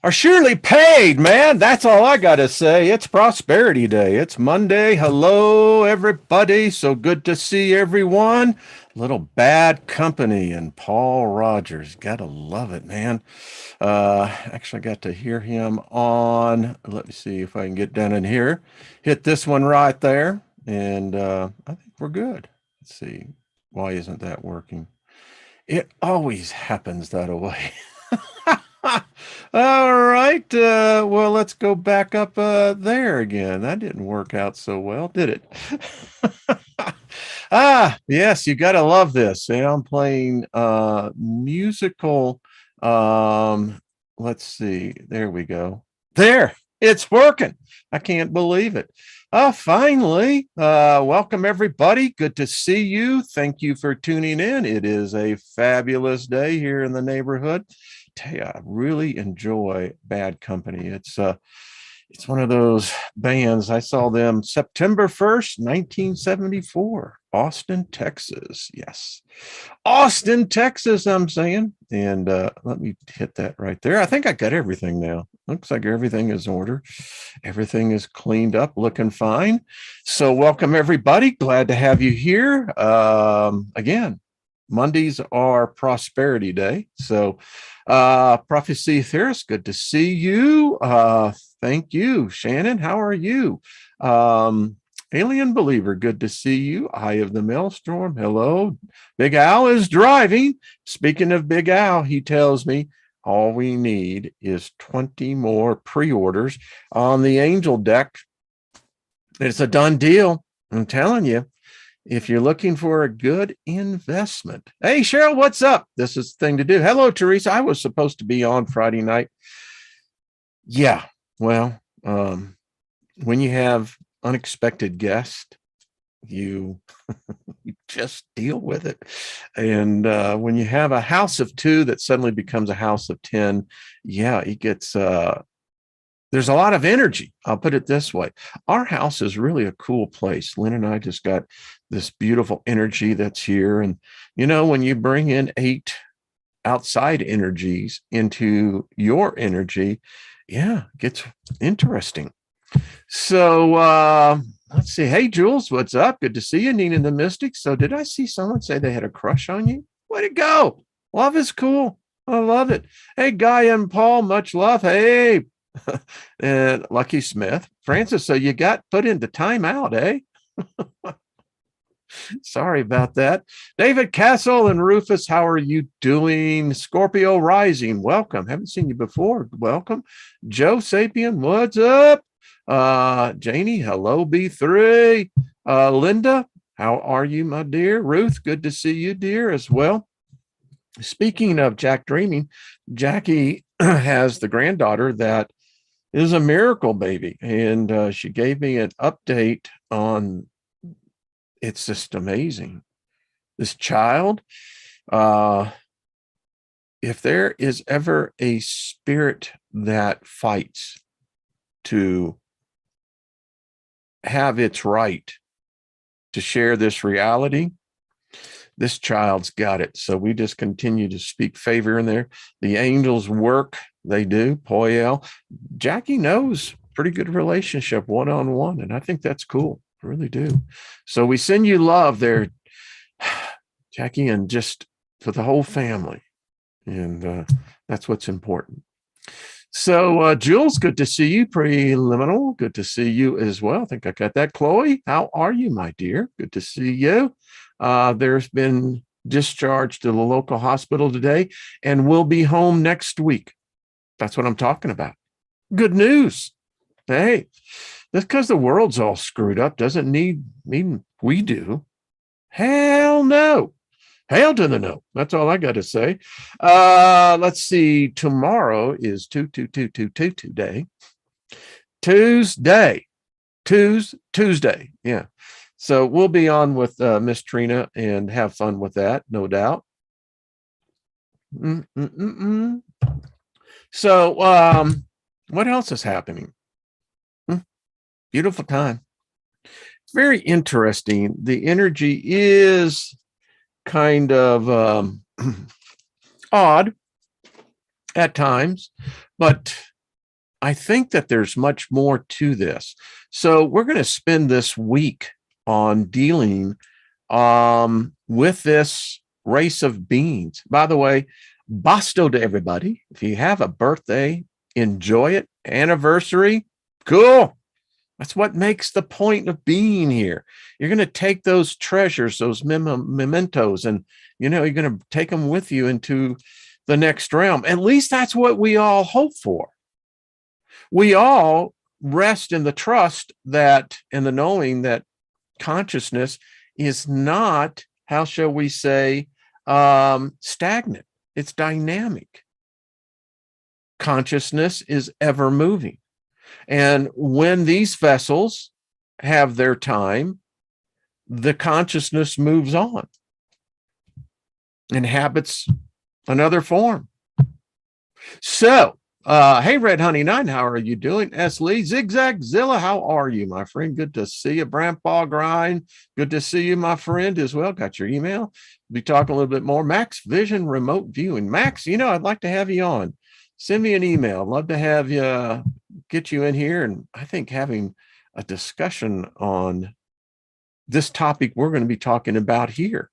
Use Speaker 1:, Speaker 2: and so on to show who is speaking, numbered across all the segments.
Speaker 1: are surely paid, man. That's all I got to say. It's Prosperity Day. It's Monday. Hello, everybody. So good to see everyone. Little Bad Company and Paul Rogers. Gotta love it, man. Actually, I got to hear him on. Let me see if I can get down in here. Hit this one right there. And I think we're good. Let's see. Why isn't that working? It always happens that way. All right. Well, let's go back up there again. That didn't work out so well, did it? Yes, you got to love this. And I'm playing musical. Let's see. There we go. There, it's working. I can't believe it. Finally, welcome everybody. Good to see you. Thank you for tuning in. It is a fabulous day here in the neighborhood. Tell you, I really enjoy Bad Company. It's one of those bands. I saw them September 1st, 1974, Austin, Texas. Yes. Austin, Texas, I'm saying. And let me hit that right there. I think I got everything now. Looks like everything is in order. Everything is cleaned up, looking fine. So welcome, everybody. Glad to have you here. Again, Mondays are Prosperity Day. So Prophecy Theorist, good to see you. Thank you. Shannon, how are you? Alien Believer, good to see you. Eye of the Maelstrom, hello. Big Al is driving. Speaking of Big Al, he tells me all we need is 20 more pre-orders on the Angel deck. It's a done deal. I'm telling you. If you're looking for a good investment. Hey, Cheryl, what's up? This is the thing to do. Hello, Teresa. I was supposed to be on Friday night. Yeah, well, when you have unexpected guests, you just deal with it. And when you have a house of 2 that suddenly becomes a house of 10, yeah, it gets... there's a lot of energy. I'll put it this way. Our house is really a cool place. Lynn and I just got this beautiful energy that's here. And, you know, when you bring in 8 outside energies into your energy, yeah, it gets interesting. So let's see. Hey, Jules, what's up? Good to see you, Nina the Mystic. So did I see someone say they had a crush on you? Way to go. Love is cool. I love it. Hey, Guy and Paul, much love. Hey, and Lucky Smith, Francis, so you got put into timeout, eh? Sorry about that. David Castle and Rufus, how are you doing? Scorpio Rising, welcome. Haven't seen you before. Welcome. Joe Sapien, what's up? Janie, hello, B3. Linda, how are you, my dear? Ruth, good to see you, dear, as well. Speaking of Jack Dreaming, Jackie has the granddaughter that is a miracle baby. And she gave me an update on, it's just amazing. This child, if there is ever a spirit that fights to have its right to share this reality, this child's got it. So we just continue to speak favor in there. The angels work. They do. Poyel. Jackie knows pretty good relationship one-on-one. And I think that's cool. I really do. So we send you love there, Jackie, and just for the whole family. And that's what's important. So Jules, good to see you. Preliminal, good to see you as well. I think I got that. Chloe, how are you, my dear? Good to see you. There's been discharged to the local hospital today and will be home next week. That's what I'm talking about. Good news. Hey, that's because the world's all screwed up doesn't mean we do. Hell no. Hail to the no. That's all I got to say. Let's see. Tomorrow is Tuesday. Tuesday. Yeah. So we'll be on with Miss Trina and have fun with that, no doubt. So what else is happening? Beautiful time. It's very interesting. The energy is kind of odd at times, but I think that there's much more to this. So we're going to spend this week on dealing with this race of beings. By the way, basto to everybody. If you have a birthday, enjoy it. Anniversary, cool. That's what makes the point of being here. You're going to take those treasures, those mementos, and you're going to take them with you into the next realm. At least that's what we all hope for. We all rest in the trust that, and the knowing that consciousness is not, how shall we say, stagnant. It's dynamic. Consciousness is ever moving. And when these vessels have their time, the consciousness moves on, inhabits another form. So, hey, Red Honey 9, how are you doing? S. Lee, Zigzag Zilla, how are you, my friend? Good to see you. Grandpa Grind, good to see you, my friend, as well. Got your email. Be talking a little bit more. Max Vision Remote Viewing. Max, I'd like to have you on. Send me an email. I'd love to have you, get you in here. And I think having a discussion on this topic we're going to be talking about here.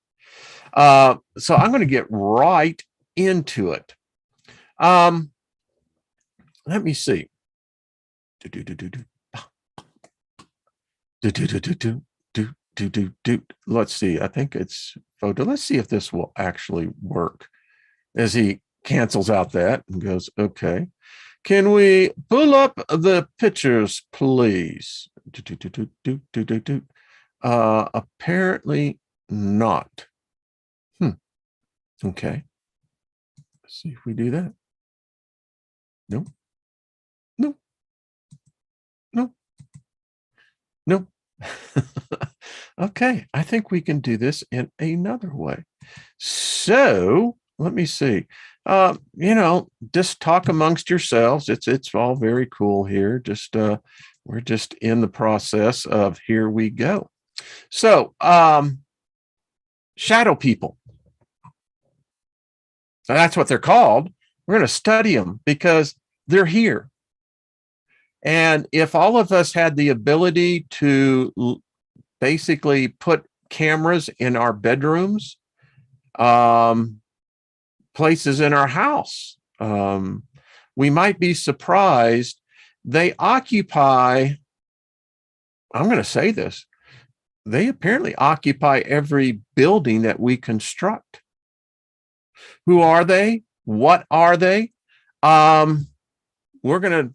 Speaker 1: So I'm going to get right into it. Let me see. Let's see. I think it's photo. Let's see if this will actually work. As he cancels out that and goes, okay. Can we pull up the pictures, please? Apparently not. Okay. Let's see if we do that. Nope. Nope. Nope. Nope. Okay. I think we can do this in another way. So let me see. Just talk amongst yourselves. It's all very cool here. Just we're just in the process of here we go. So shadow people. So that's what they're called. We're going to study them because they're here. And if all of us had the ability to basically put cameras in our bedrooms, places in our house, we might be surprised. They occupy, I'm going to say this, they apparently occupy every building that we construct. Who are they? What are they? We're going to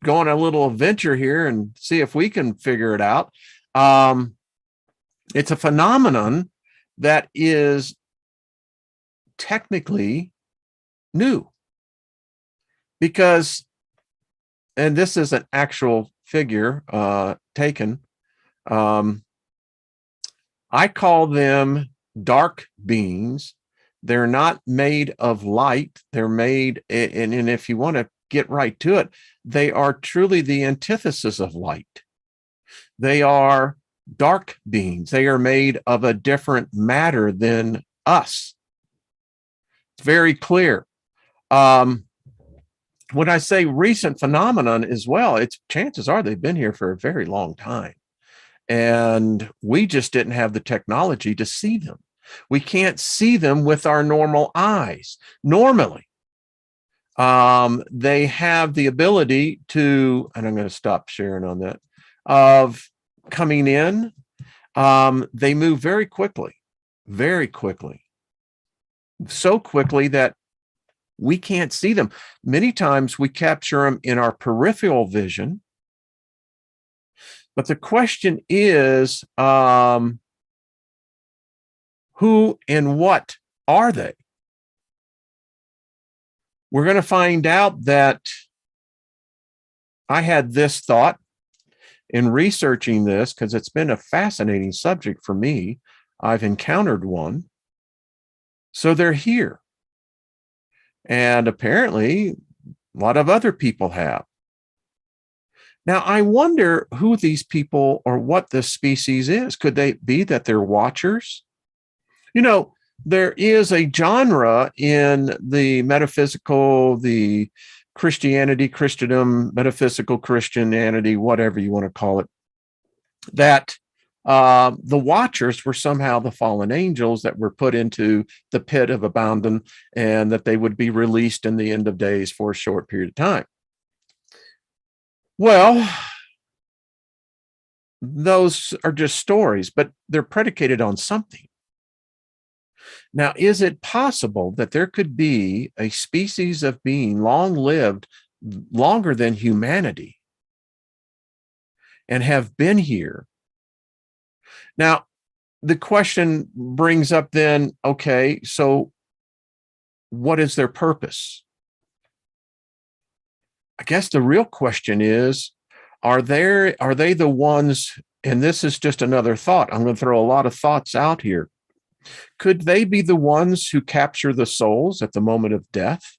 Speaker 1: go on a little adventure here and see if we can figure it out. It's a phenomenon that is technically new because, and this is an actual figure taken, I call them dark beings. They're not made of light. They're made, and if you want to get right to it, they are truly the antithesis of light. They are dark beings. They are made of a different matter than us. It's very clear. When I say recent phenomenon as well, it's chances are they've been here for a very long time. And we just didn't have the technology to see them. We can't see them with our normal eyes. Normally, they have the ability to, and I'm going to stop sharing on that, of coming in. They move very quickly, so quickly that we can't see them. Many times we capture them in our peripheral vision. But the question is, who and what are they? We're going to find out that I had this thought in researching this because it's been a fascinating subject for me. I've encountered one. So they're here. And apparently a lot of other people have. Now, I wonder who these people or what this species is. Could they be that they're watchers? There is a genre in the metaphysical, the Christianity, Christendom, metaphysical Christianity, whatever you want to call it, that the Watchers were somehow the fallen angels that were put into the pit of abandon, and that they would be released in the end of days for a short period of time. Well, those are just stories, but they're predicated on something. Now, is it possible that there could be a species of being long-lived, longer than humanity, and have been here? Now, the question brings up then, okay, so what is their purpose? I guess the real question is, are they the ones, and this is just another thought, I'm going to throw a lot of thoughts out here. Could they be the ones who capture the souls at the moment of death?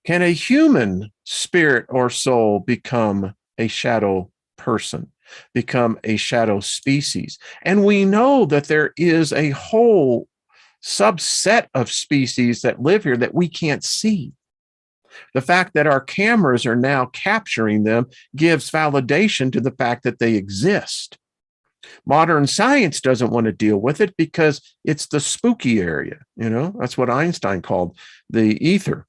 Speaker 1: Can a human spirit or soul become a shadow person, become a shadow species? And we know that there is a whole subset of species that live here that we can't see. The fact that our cameras are now capturing them gives validation to the fact that they exist. Modern science doesn't want to deal with it because it's the spooky area. That's what Einstein called the ether.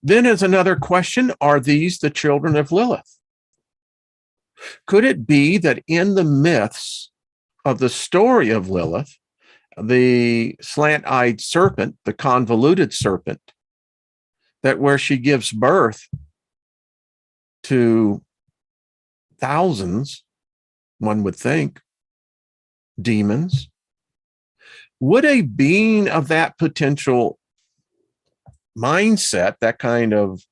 Speaker 1: Then as another question, are these the children of Lilith? Could it be that in the myths of the story of Lilith, the slant-eyed serpent, the convoluted serpent, that where she gives birth to thousands, one would think, demons, would a being of that potential mindset, that kind of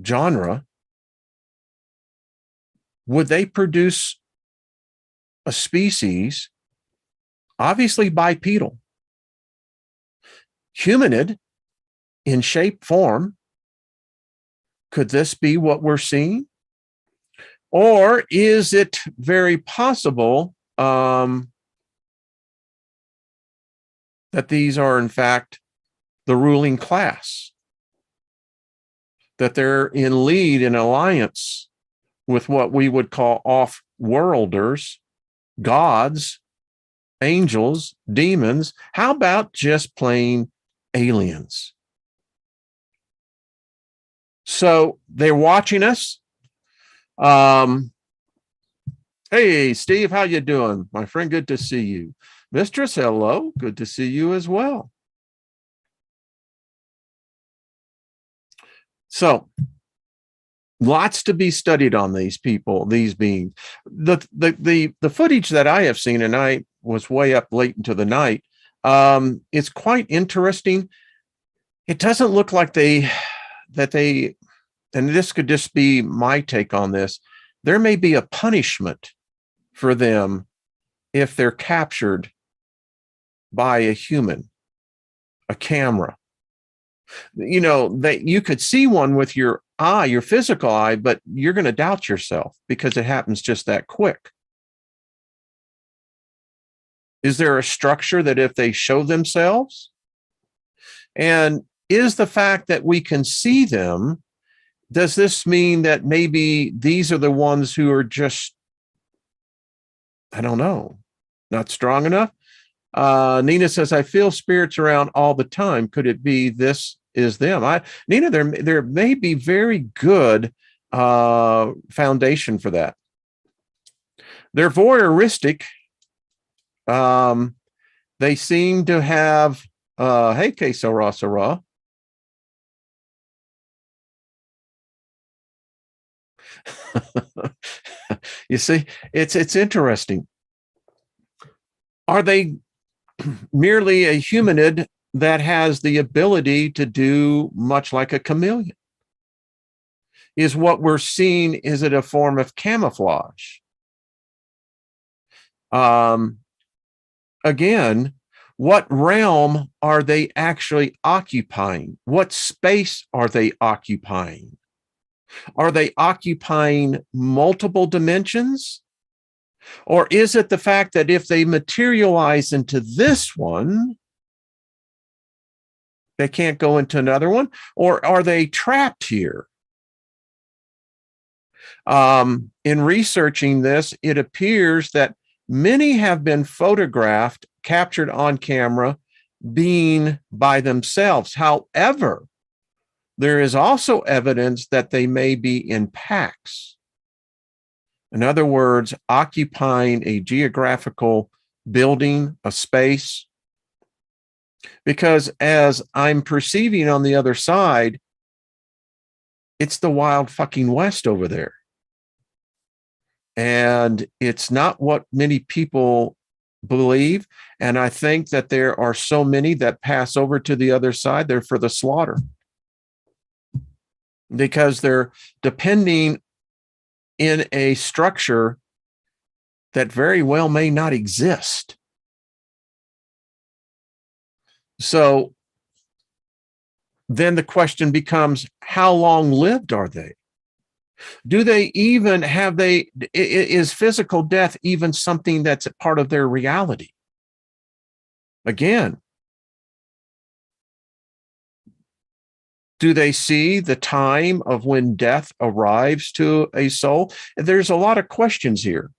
Speaker 1: genre, would they produce a species, obviously bipedal, humanid in shape, form? Could this be what we're seeing? Or is it very possible that these are, in fact, the ruling class, that they're in lead in alliance with what we would call off-worlders, gods, angels, demons? How about just plain aliens? So they're watching us. Hey, Steve, how you doing? My friend, good to see you. Mistress, hello. Good to see you as well. So lots to be studied on these people, these beings. The footage that I have seen, and I was way up late into the night, it's quite interesting. It doesn't look like they, and this could just be my take on this, there may be a punishment for them if they're captured by a human, a camera. That you could see one with your eye, your physical eye, but you're going to doubt yourself because it happens just that quick. Is there a structure that if they show themselves? And is the fact that we can see them, does this mean that maybe these are the ones who are just, I don't know, not strong enough? Nina says, I feel spirits around all the time. Could it be this is them? Nina, there may be very good foundation for that. They're voyeuristic. They seem to have, hey, K Sarah. You see, it's interesting. Are they merely a humanid that has the ability to do much like a chameleon? Is what we're seeing, is it a form of camouflage? Again, what realm are they actually occupying? What space are they occupying? Are they occupying multiple dimensions? Or is it the fact that if they materialize into this one, They can't go into another one, or are they trapped here? In researching this, it appears that many have been photographed, captured on camera, being by themselves. However, there is also evidence that they may be in packs. In other words, occupying a geographical building, a space. Because as I'm perceiving on the other side, it's the wild fucking West over there. And it's not what many people believe. And I think that there are so many that pass over to the other side. They're for the slaughter because they're depending in a structure that very well may not exist. So then the question becomes, how long lived are they? Do they even have is physical death even something that's a part of their reality? Again, do they see the time of when death arrives to a soul? There's a lot of questions here.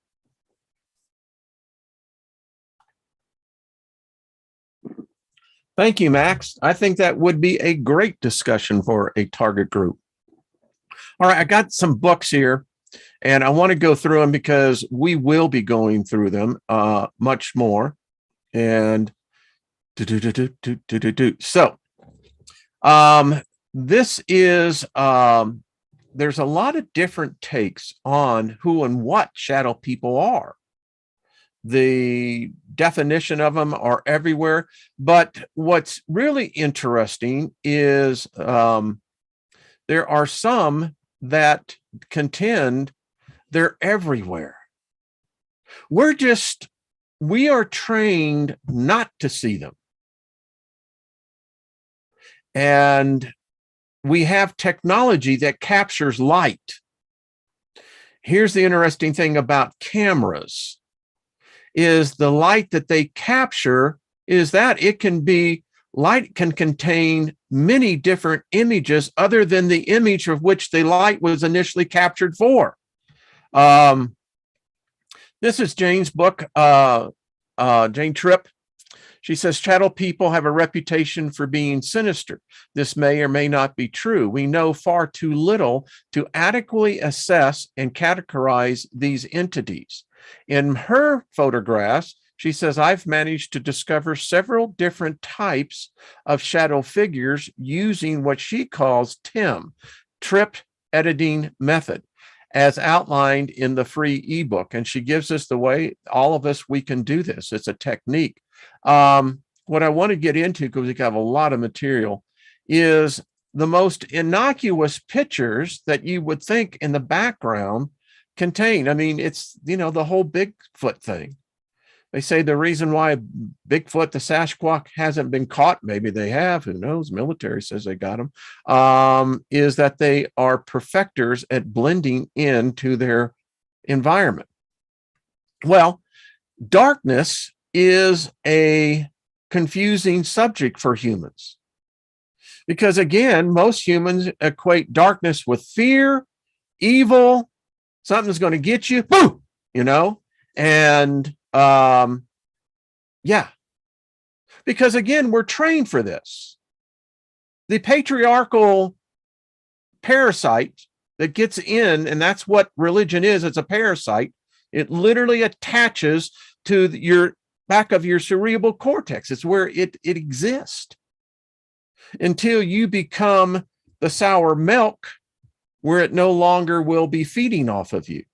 Speaker 1: Thank you, Max. I think that would be a great discussion for a target group. All right, I got some books here, and I want to go through them because we will be going through them much more. And so, this is there's a lot of different takes on who and what shadow people are. The definition of them are everywhere, but what's really interesting is there are some that contend they're everywhere. We are trained not to see them. And we have technology that captures light. Here's the interesting thing about cameras is the light that they capture is that light can contain many different images other than the image of which the light was initially captured for. This is Jane's book, Jane Tripp. She says, shadow people have a reputation for being sinister. This may or may not be true. We know far too little to adequately assess and categorize these entities. In her photographs, she says, I've managed to discover several different types of shadow figures using what she calls Tripp editing method, as outlined in the free ebook. And she gives us the way all of us, we can do this. It's a technique. What I want to get into, because we have a lot of material, is the most innocuous pictures that you would think in the background contain. I mean, it's, the whole Bigfoot thing. They say the reason why Bigfoot, the Sasquatch, hasn't been caught, maybe they have, who knows, military says they got them, is that they are perfecters at blending into their environment. Well, darkness is a confusing subject for humans because, again, most humans equate darkness with fear, evil, something's going to get you, boom, and yeah, because again, we're trained for this. The patriarchal parasite that gets in, and that's what religion is. It's a parasite. It literally attaches to your back of your cerebral cortex. It's where it exists until you become the sour milk where it no longer will be feeding off of you.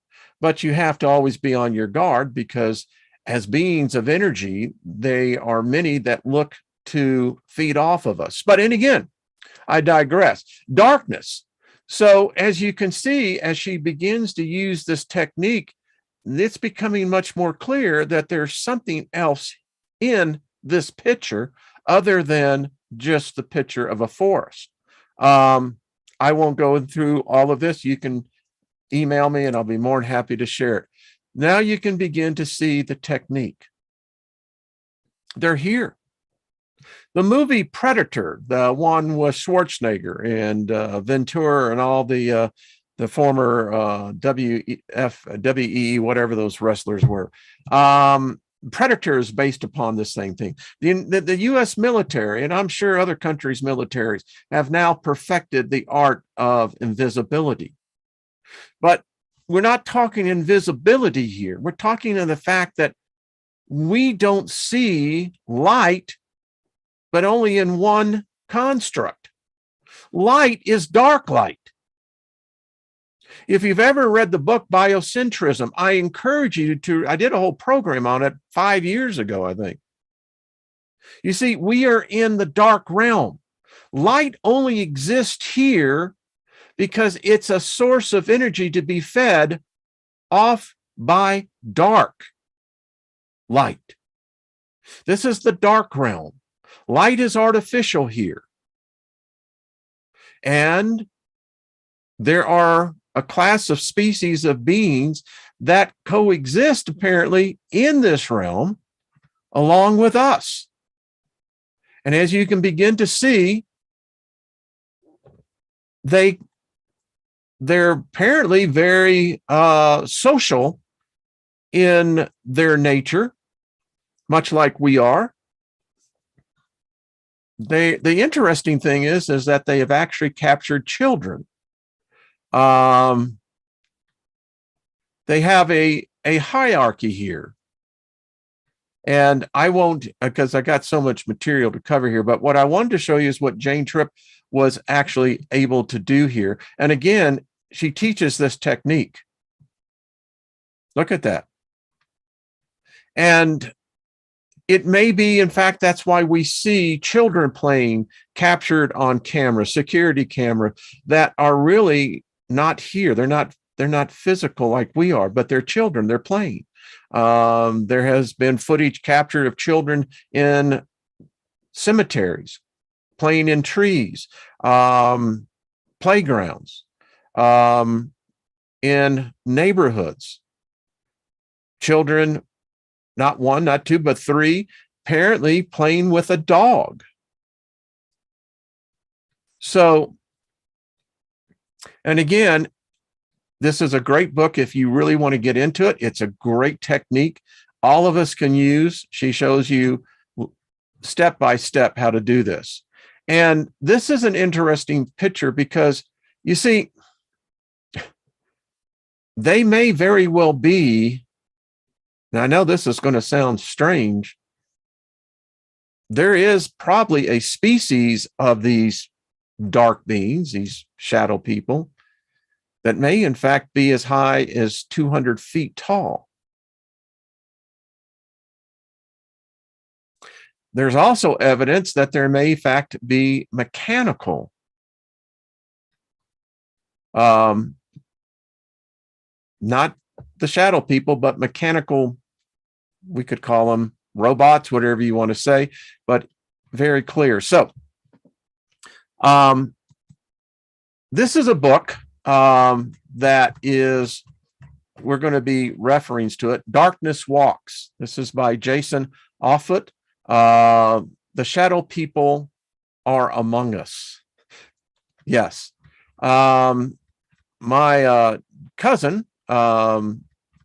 Speaker 1: But you have to always be on your guard because as beings of energy, they are many that look to feed off of us. But and again, I digress. Darkness. So as you can see, as she begins to use this technique, it's becoming much more clear that there's something else in this picture other than just the picture of a forest. I won't go through all of this. You can email me and I'll be more than happy to share it. Now you can begin to see the technique. They're here. The movie Predator, the one with Schwarzenegger and Ventura and all the former WE, whatever those wrestlers were. Predator is based upon the same thing. The U.S. military, and I'm sure other countries' militaries, have now perfected the art of invisibility. But we're not talking invisibility here. We're talking of the fact that we don't see light, but only in one construct. Light is dark light. If you've ever read the book Biocentrism, I encourage you to, I did a whole program on it 5 years ago, I think. You see, we are in the dark realm. Light only exists here because it's a source of energy to be fed off by dark light. This is the dark realm. Light is artificial here. And there are a class of species of beings that coexist apparently in this realm along with us. And as you can begin to see, they're apparently very social in their nature, much like we are. The interesting thing is that they have actually captured children. They have a hierarchy here. And I won't, because I got so much material to cover here, but what I wanted to show you is what Jane Tripp was actually able to do here. And again, she teaches this technique. Look at that. And it may be, in fact, that's why we see children playing captured on camera, security camera, that are really not here. They're not physical like we are, but they're children. They're playing. There has been footage captured of children in cemeteries, playing in trees, playgrounds, in neighborhoods. Children, not one, not two, but three, apparently playing with a dog. So, and again, this is a great book if you really want to get into it. It's a great technique all of us can use. She shows you step by step how to do this. And this is an interesting picture because, you see, they may very well be, now I know this is going to sound strange, there is probably a species of these dark beings, these shadow people, that may in fact be as high as 200 feet tall. There's also evidence that there may in fact be mechanical not the shadow people, but mechanical, we could call them robots, whatever you want to say, but very clear. So this is a book that is, we're going to be referring to it, Darkness Walks. This is by Jason Offutt. The shadow people are among us. Yes. My cousin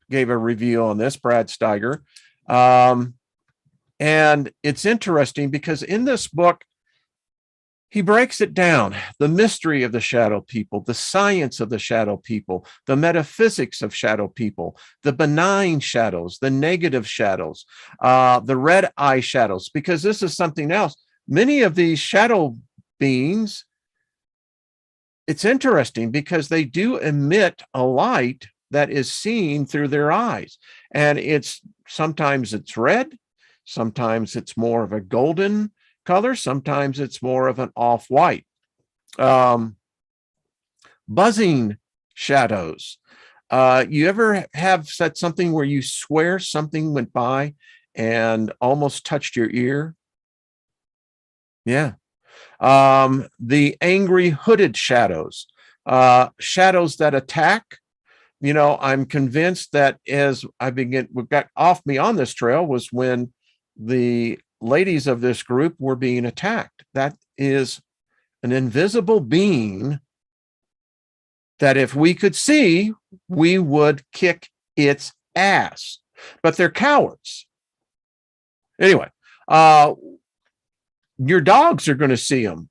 Speaker 1: gave a review on this, Brad Steiger. And it's interesting because in this book, he breaks it down, the mystery of the shadow people, the science of the shadow people, the metaphysics of shadow people, the benign shadows, the negative shadows, the red eye shadows, because this is something else. Many of these shadow beings, it's interesting because they do emit a light that is seen through their eyes. And sometimes it's red, sometimes it's more of a golden color, sometimes it's more of an off-white. Buzzing shadows. You ever have said something where you swear something went by and almost touched your ear? Yeah. The angry hooded shadows, shadows that attack. You know, I'm convinced that as what got off me on this trail was when the ladies of this group were being attacked. That is an invisible being that if we could see, we would kick its ass. But they're cowards. Anyway, your dogs are going to see them.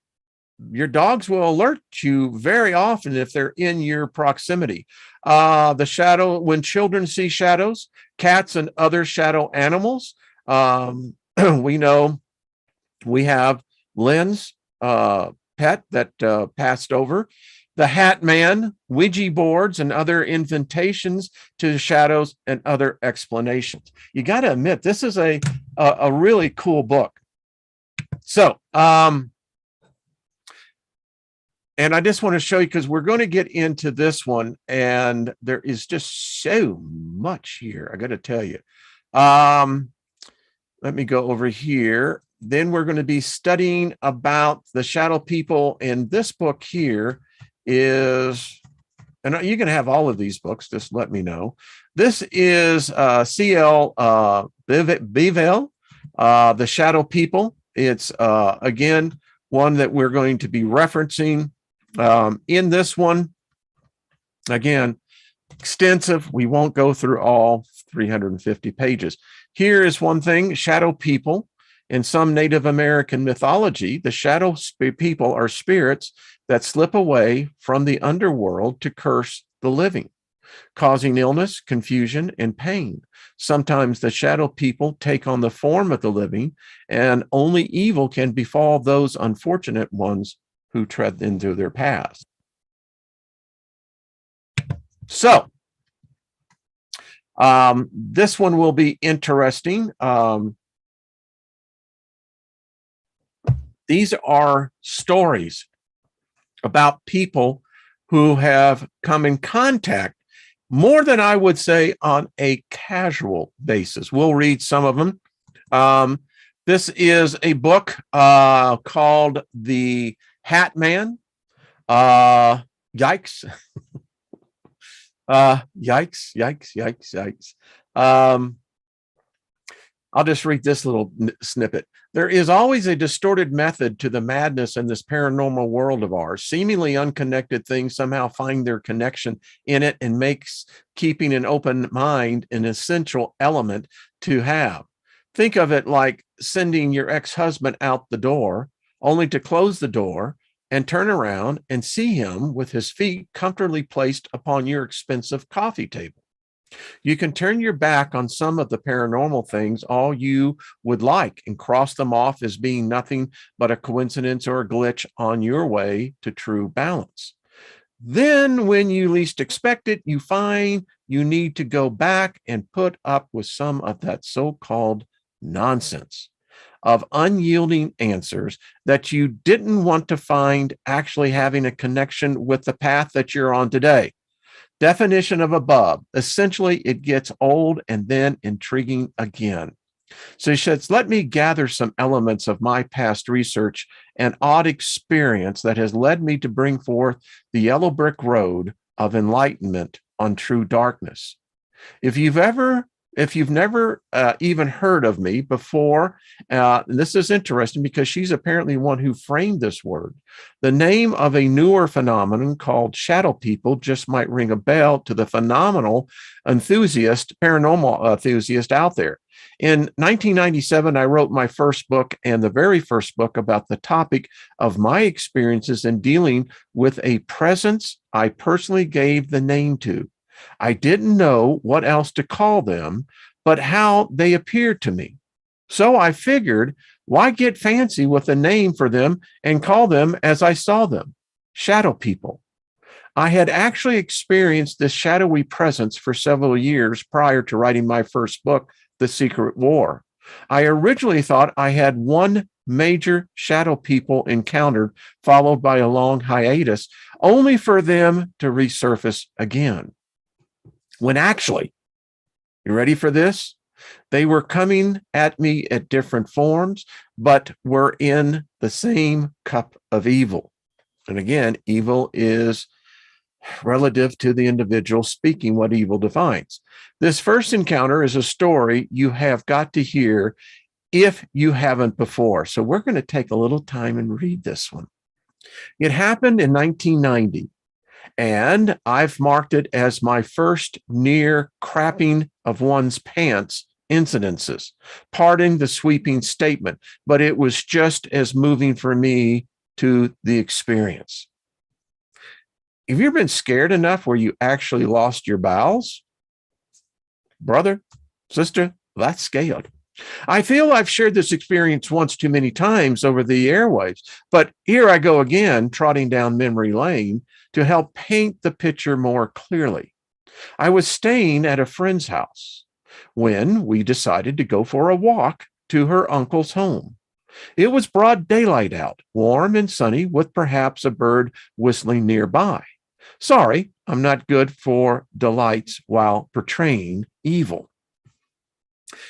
Speaker 1: Your dogs will alert you very often if they're in your proximity. The shadow, when children see shadows, cats and other shadow animals, we know we have Lynn's pet that passed over. The Hat Man, Ouija boards, and other invitations to shadows and other explanations. You got to admit, this is a really cool book. So, and I just want to show you, because we're going to get into this one, and there is just so much here, I got to tell you. Let me go over here. Then we're going to be studying about the shadow people. And this book here is, and you can have all of these books, just let me know. This is C.L. Bevel, The Shadow People. It's, again, one that we're going to be referencing. In this one, again, extensive. We won't go through all 350 pages. Here is one thing: shadow people. In some Native American mythology, the shadow people are spirits that slip away from the underworld to curse the living, causing illness, confusion, and pain. Sometimes the shadow people take on the form of the living, and only evil can befall those unfortunate ones who tread into their path. So, this one will be interesting. These are stories about people who have come in contact more than I would say on a casual basis. We'll read some of them. This is a book called The Hat Man. Yikes. Yikes. I'll just read this little snippet. There is always a distorted method to the madness in this paranormal world of ours. Seemingly unconnected things somehow find their connection in it, and makes keeping an open mind an essential element to have. Think of it like sending your ex-husband out the door, only to close the door and turn around and see him with his feet comfortably placed upon your expensive coffee table. You can turn your back on some of the paranormal things all you would like and cross them off as being nothing but a coincidence or a glitch on your way to true balance. Then, when you least expect it, you find you need to go back and put up with some of that so-called nonsense of unyielding answers that you didn't want to find actually having a connection with the path that you're on today. Definition of above: essentially, it gets old and then intriguing again. So he says, let me gather some elements of my past research and odd experience that has led me to bring forth the yellow brick road of enlightenment on true darkness. If you've never even heard of me before, this is interesting because she's apparently one who framed this word. The name of a newer phenomenon called shadow people just might ring a bell to the paranormal enthusiast out there. In 1997, I wrote my first book, and the very first book, about the topic of my experiences in dealing with a presence I personally gave the name to. I didn't know what else to call them, but how they appeared to me. So I figured, why get fancy with a name for them and call them as I saw them? Shadow people. I had actually experienced this shadowy presence for several years prior to writing my first book, The Secret War. I originally thought I had one major shadow people encountered, followed by a long hiatus, only for them to resurface again. When actually, you ready for this? They were coming at me at different forms, but were in the same cup of evil. And again, evil is relative to the individual speaking what evil defines. This first encounter is a story you have got to hear if you haven't before. So we're going to take a little time and read this one. It happened in 1990, and I've marked it as my first near crapping of one's pants incidences. Pardon the sweeping statement, but it was just as moving for me to the experience. Have you ever been scared enough where you actually lost your bowels? Brother, sister, that's scared. I feel I've shared this experience once too many times over the airwaves, but here I go again, trotting down memory lane to help paint the picture more clearly. I was staying at a friend's house when we decided to go for a walk to her uncle's home. It was broad daylight out, warm and sunny, with perhaps a bird whistling nearby. Sorry, I'm not good for delights while portraying evil.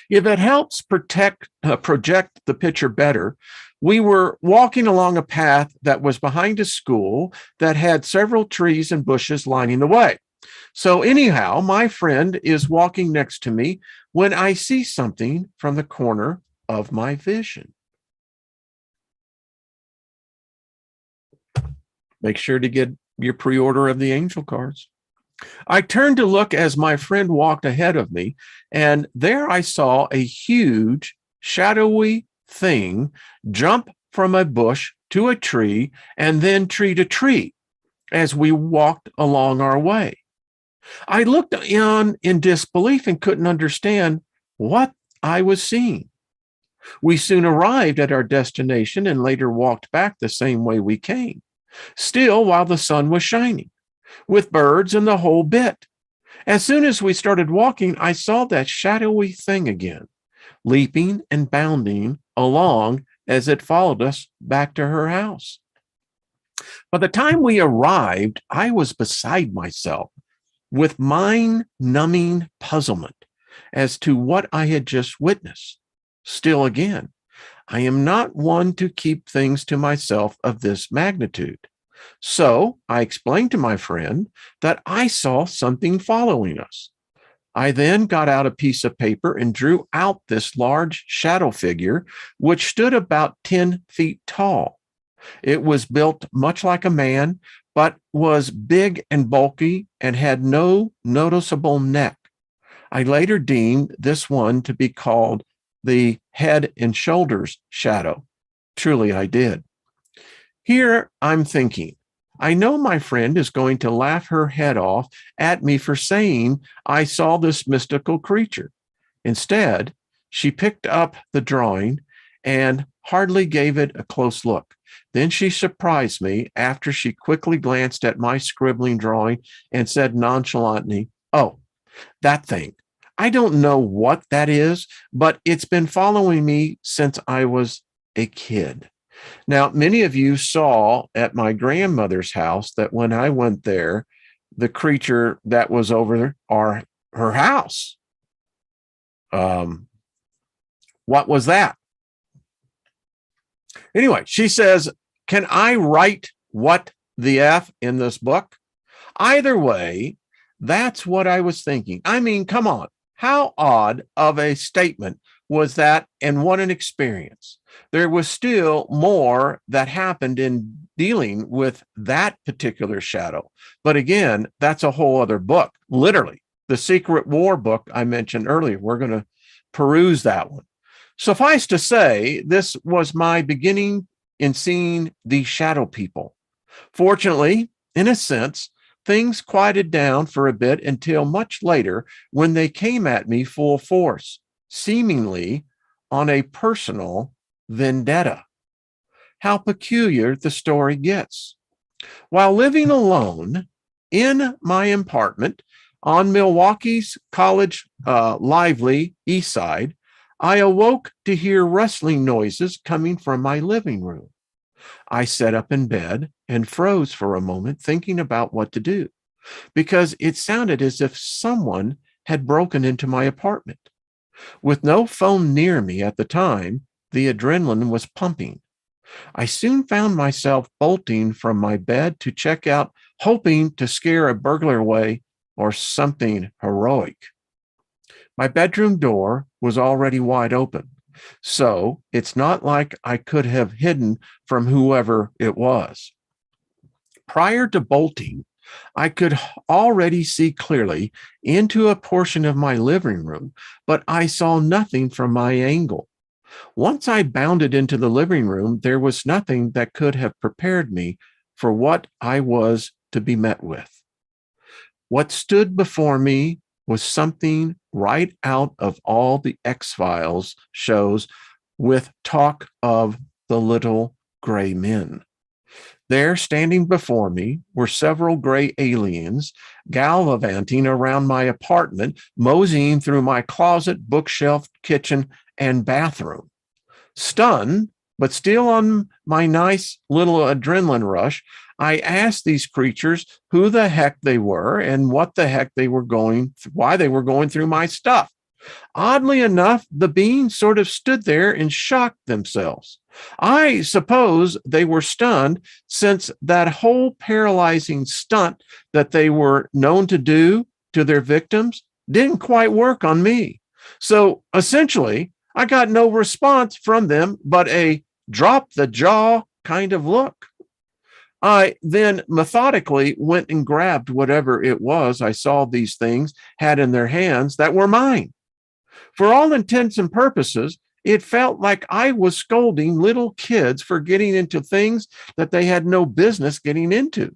Speaker 1: If it helps project the picture better, we were walking along a path that was behind a school that had several trees and bushes lining the way. So anyhow, my friend is walking next to me when I see something from the corner of my vision. Make sure to get your pre-order of the angel cards. I turned to look as my friend walked ahead of me, and there I saw a huge, shadowy thing jump from a bush to a tree and then tree to tree as we walked along our way. I looked on in disbelief and couldn't understand what I was seeing. We soon arrived at our destination and later walked back the same way we came, still while the sun was shining, with birds and the whole bit. As soon as we started walking, I saw that shadowy thing again, leaping and bounding along as it followed us back to her house. By the time we arrived, I was beside myself with mind-numbing puzzlement as to what I had just witnessed. Still again, I am not one to keep things to myself of this magnitude. So I explained to my friend that I saw something following us. I then got out a piece of paper and drew out this large shadow figure, which stood about 10 feet tall. It was built much like a man, but was big and bulky and had no noticeable neck. I later deemed this one to be called the head and shoulders shadow. Truly, I did. Here I'm thinking, I know my friend is going to laugh her head off at me for saying I saw this mystical creature. Instead, she picked up the drawing and hardly gave it a close look. Then she surprised me after she quickly glanced at my scribbling drawing and said nonchalantly, "Oh, that thing. I don't know what that is, but it's been following me since I was a kid." Now, many of you saw at my grandmother's house that when I went there, the creature that was over her house. What was that? Anyway, she says, "Can I write what the F in this book?" Either way, that's what I was thinking. I mean, come on. How odd of a statement was that, and what an experience. There was still more that happened in dealing with that particular shadow. But again, that's a whole other book. Literally, the Secret War book I mentioned earlier. We're going to peruse that one. Suffice to say, this was my beginning in seeing these shadow people. Fortunately, in a sense, things quieted down for a bit until much later when they came at me full force, seemingly on a personal vendetta. How peculiar the story gets. While living alone in my apartment on Milwaukee's College lively east side, I awoke to hear rustling noises coming from my living room. I sat up in bed and froze for a moment, thinking about what to do, because it sounded as if someone had broken into my apartment. With no phone near me at the time, the adrenaline was pumping. I soon found myself bolting from my bed to check out, hoping to scare a burglar away or something heroic. My bedroom door was already wide open. So it's not like I could have hidden from whoever it was. Prior to bolting, I could already see clearly into a portion of my living room, but I saw nothing from my angle. Once I bounded into the living room, there was nothing that could have prepared me for what I was to be met with. What stood before me was something right out of all the X-Files shows with talk of the little gray men. There, standing before me, were several gray aliens gallivanting around my apartment, moseying through my closet, bookshelf, kitchen, and bathroom. Stunned, but still on my nice little adrenaline rush, I asked these creatures who the heck they were and what the heck they were why they were going through my stuff. Oddly enough, the beings sort of stood there and shocked themselves. I suppose they were stunned, since that whole paralyzing stunt that they were known to do to their victims didn't quite work on me. So essentially, I got no response from them but a drop the jaw kind of look. I then methodically went and grabbed whatever it was I saw these things had in their hands that were mine. For all intents and purposes, it felt like I was scolding little kids for getting into things that they had no business getting into.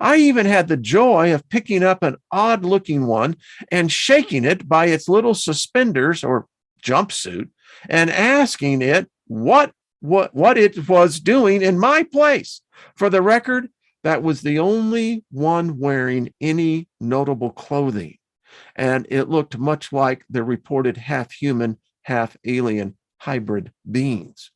Speaker 1: I even had the joy of picking up an odd looking one and shaking it by its little suspenders or jumpsuit and asking it what it was doing in my place. For the record, that was the only one wearing any notable clothing, and it looked much like the reported half human, half alien hybrid beings.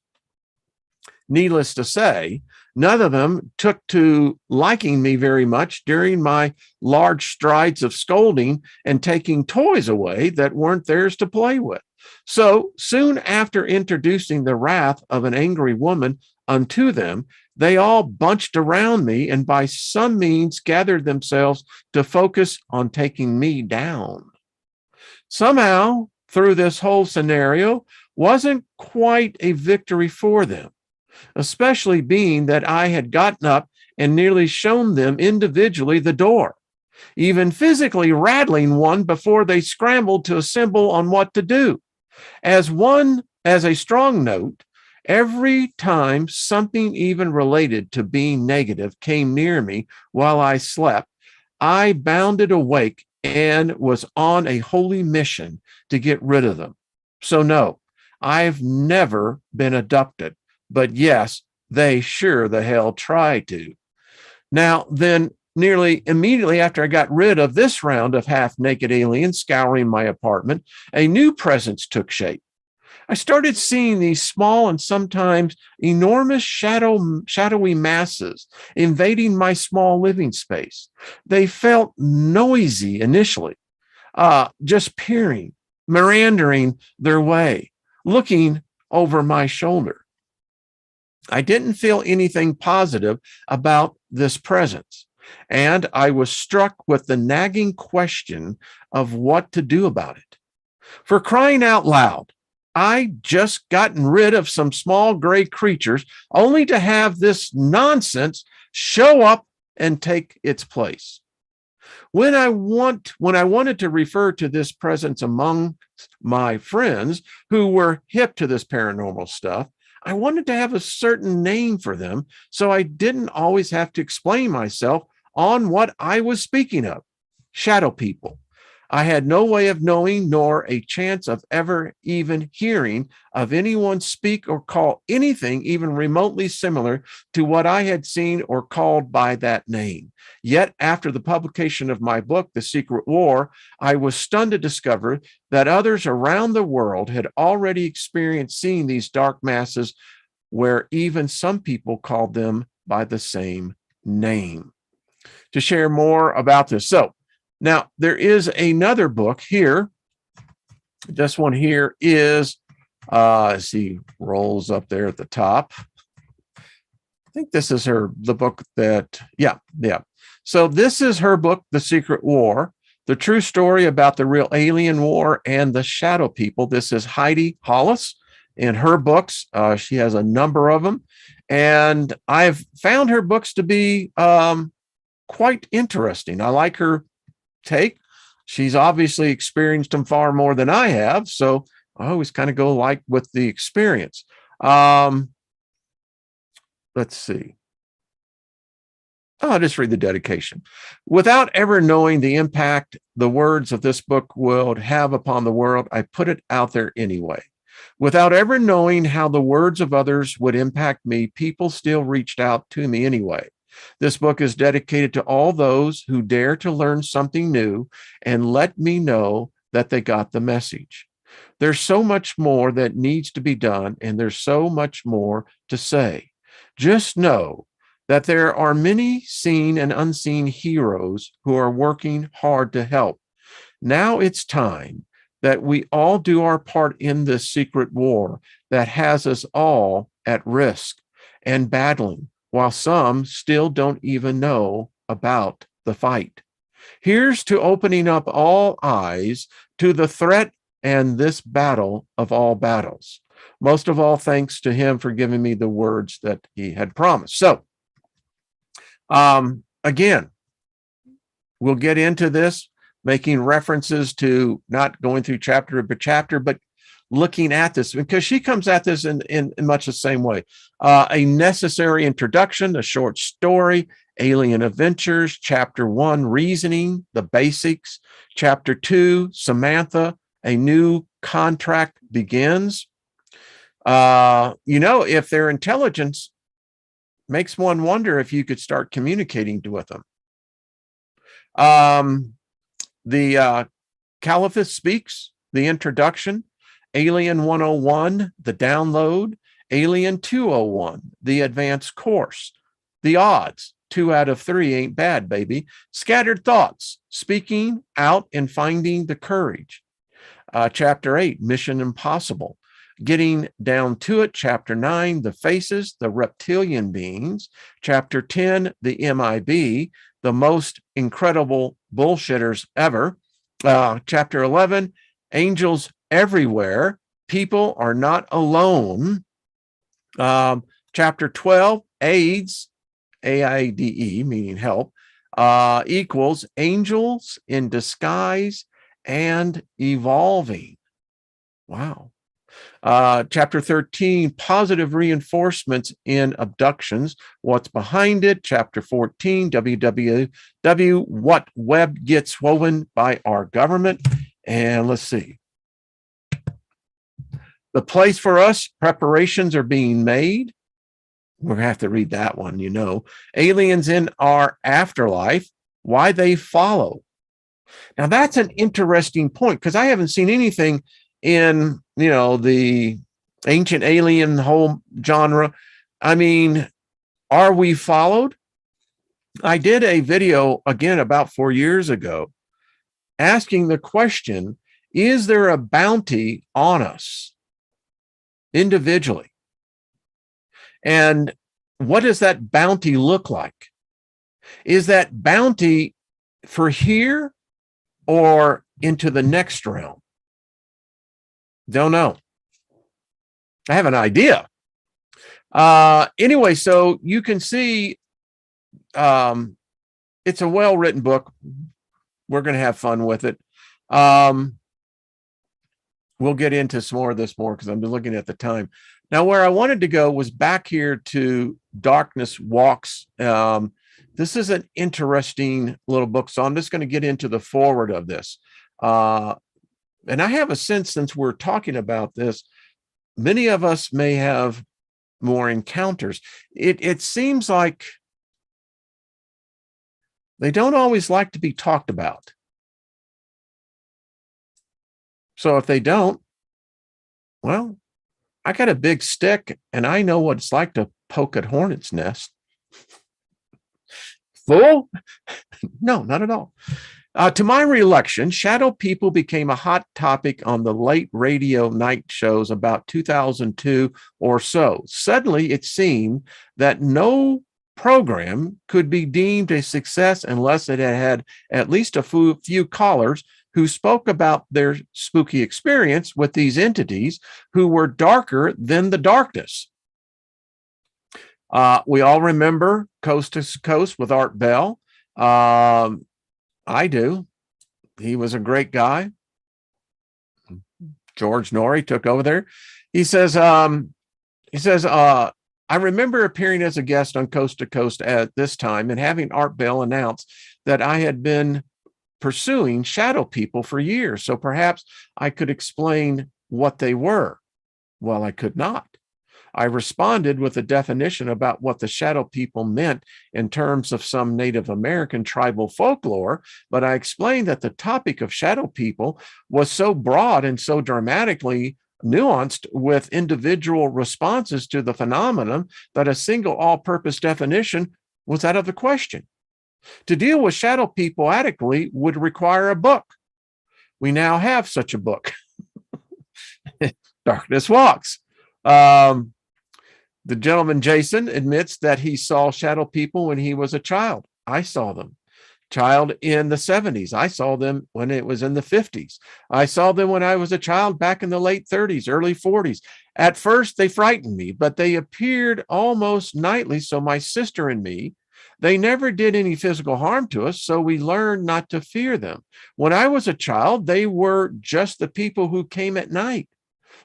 Speaker 1: Needless to say, none of them took to liking me very much during my large strides of scolding and taking toys away that weren't theirs to play with. So soon after introducing the wrath of an angry woman unto them, they all bunched around me and by some means gathered themselves to focus on taking me down. Somehow, through this whole scenario, wasn't quite a victory for them, especially being that I had gotten up and nearly shown them individually the door, even physically rattling one before they scrambled to assemble on what to do. As a strong note, every time something even related to being negative came near me while I slept, I bounded awake and was on a holy mission to get rid of them. So no, I've never been abducted, but yes, they sure the hell try to. Now, then, nearly immediately after I got rid of this round of half-naked aliens scouring my apartment, a new presence took shape. I started seeing these small and sometimes enormous shadowy masses invading my small living space. They felt noisy initially, just peering, meandering their way, looking over my shoulder. I didn't feel anything positive about this presence, and I was struck with the nagging question of what to do about it. For crying out loud, I just gotten rid of some small gray creatures only to have this nonsense show up and take its place. When I wanted to refer to this presence among my friends who were hip to this paranormal stuff, I wanted to have a certain name for them so I didn't always have to explain myself on what I was speaking of. Shadow people. I had no way of knowing nor a chance of ever even hearing of anyone speak or call anything even remotely similar to what I had seen or called by that name. Yet after the publication of my book, The Secret War, I was stunned to discover that others around the world had already experienced seeing these dark masses where even some people called them by the same name. To share more about this. So, now, there is another book here. This one here is, rolls up there at the top. I think this is the book that, yeah. So this is her book, The Secret War, the true story about the real alien war and the shadow people. This is Heidi Hollis, in her books. She has a number of them, and I've found her books to be quite interesting. I like her take. She's obviously experienced them far more than I have, so I always kind of go like with the experience. Let's see. I'll just read the dedication. Without ever knowing the impact the words of this book would have upon the world, I put it out there anyway. Without ever knowing how the words of others would impact me, people still reached out to me anyway. This book is dedicated to all those who dare to learn something new and let me know that they got the message. There's so much more that needs to be done, and there's so much more to say. Just know that there are many seen and unseen heroes who are working hard to help. Now it's time that we all do our part in this secret war that has us all at risk and battling, while some still don't even know about the fight. Here's to opening up all eyes to the threat and this battle of all battles. Most of all, thanks to him for giving me the words that he had promised. So, again, we'll get into this, making references to not going through chapter by chapter, but looking at this, because she comes at this in much the same way. A necessary introduction, a short story, alien adventures, chapter 1, reasoning, the basics, chapter 2, Samantha, a new contract begins. If their intelligence makes one wonder if you could start communicating with them. The Caliphate speaks, the introduction, Alien 101, the download, Alien 201, the advanced course, the odds, 2 out of 3 ain't bad, baby. Scattered thoughts, speaking out and finding the courage. Chapter 8, Mission Impossible. Getting down to it, chapter 9, the faces, the reptilian beings. Chapter 10, the MIB, the most incredible bullshitters ever. Chapter 11, angels everywhere. People are not alone. Chapter 12, AIDS, AIDE, meaning help, equals angels in disguise and evolving. Wow. Chapter 13, positive reinforcements in abductions. What's behind it? Chapter 14, WWW, what web gets woven by our government. And let's see. The place for us, preparations are being made. We're going to have to read that one, Aliens in our afterlife, why they follow. Now, that's an interesting point, because I haven't seen anything in, the ancient alien whole genre. I mean, are we followed? I did a video, again, about 4 years ago, asking the question, is there a bounty on us individually? And what does that bounty look like? Is that bounty for here or into the next realm? Don't know. I have an idea. Anyway, so you can see it's a well-written book. We're going to have fun with it. We'll get into some more of this because I'm looking at the time. Now, where I wanted to go was back here to Darkness Walks. This is an interesting little book, so I'm just going to get into the forward of this. And I have a sense, since we're talking about this, many of us may have more encounters. It seems like they don't always like to be talked about. So if they don't, well, I got a big stick and I know what it's like to poke at hornet's nest. Fool? No, not at all. To my recollection, shadow people became a hot topic on the late radio night shows about 2002 or so. Suddenly, it seemed that no program could be deemed a success unless it had at least a few callers who spoke about their spooky experience with these entities who were darker than the darkness. We all remember Coast to Coast with Art Bell. I do. He was a great guy. George Norrie took over there. He says, I remember appearing as a guest on Coast to Coast at this time and having Art Bell announce that I had been pursuing shadow people for years, so perhaps I could explain what they were. Well, I could not. I responded with a definition about what the shadow people meant in terms of some Native American tribal folklore, but I explained that the topic of shadow people was so broad and so dramatically nuanced with individual responses to the phenomenon that a single all-purpose definition was out of the question. To deal with shadow people adequately would require a book. We now have such a book. Darkness Walks. The gentleman Jason admits that he saw shadow people when he was a child. I saw them. Child in the 70s. I saw them when it was in the 50s. I saw them when I was a child back in the late 30s, early 40s. At first, they frightened me, but they appeared almost nightly. So my sister and me, they never did any physical harm to us, so we learned not to fear them. When I was a child, they were just the people who came at night.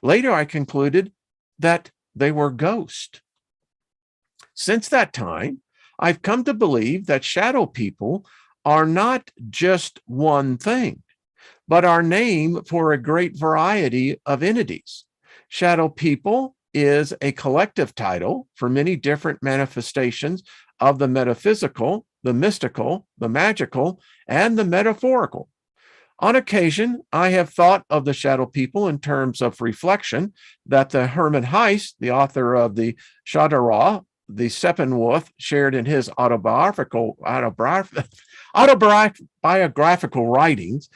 Speaker 1: Later, I concluded that they were ghosts. Since that time, I've come to believe that shadow people are not just one thing, but are named for a great variety of entities. Shadow people is a collective title for many different manifestations of the metaphysical, the mystical, the magical, and the metaphorical. On occasion, I have thought of the shadow people in terms of reflection that the Herman Hesse, the author of the Shadara, the Steppenwolf, shared in his autobiographical writings.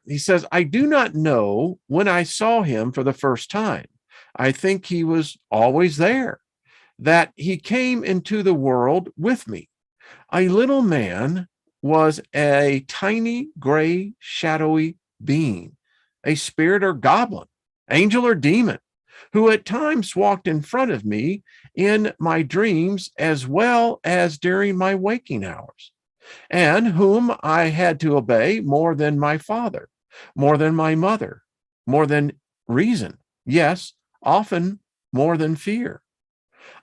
Speaker 1: He says, I do not know when I saw him for the first time. I think he was always there, that he came into the world with me. A little man was a tiny, gray, shadowy being, a spirit or goblin, angel or demon, who at times walked in front of me in my dreams as well as during my waking hours, and whom I had to obey more than my father, more than my mother, more than reason, yes, often more than fear.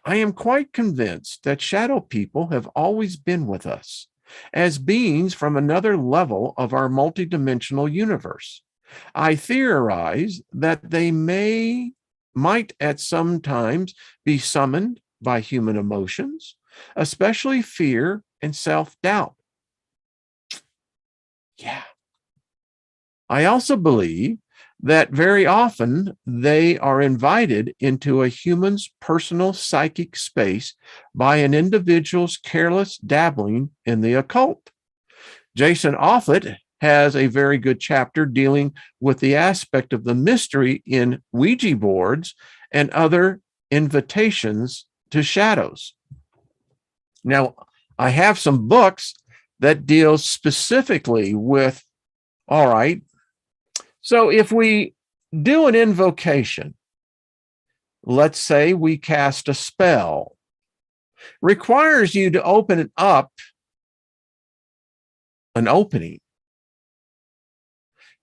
Speaker 1: I am quite convinced that shadow people have always been with us as beings from another level of our multidimensional universe. I theorize that they might at some times be summoned by human emotions, especially fear and self-doubt. Yeah. I also believe that very often they are invited into a human's personal psychic space by an individual's careless dabbling in the occult. Jason Offutt has a very good chapter dealing with the aspect of the mystery in Ouija boards and other invitations to shadows. Now, I have some books that deal specifically with, all right, so if we do an invocation, let's say we cast a spell, requires you to open up an opening.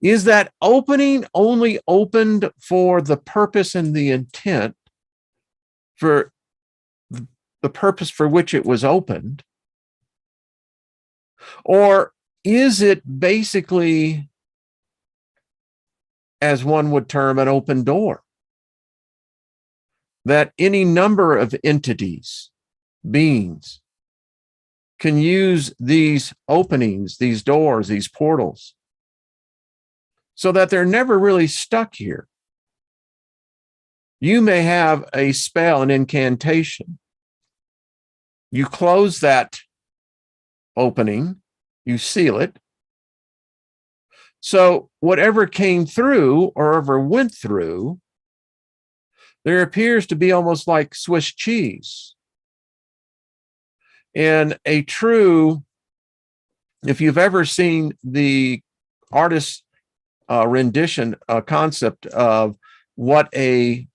Speaker 1: Is that opening only opened for the purpose and the intent for the purpose for which it was opened? Or is it basically, as one would term, an open door, that any number of entities, beings, can use these openings, these doors, these portals, so that they're never really stuck here? You may have a spell, an incantation. You close that opening, you seal it. So whatever came through or ever went through, there appears to be almost like Swiss cheese. And a true, if you've ever seen the artist's rendition, concept of what a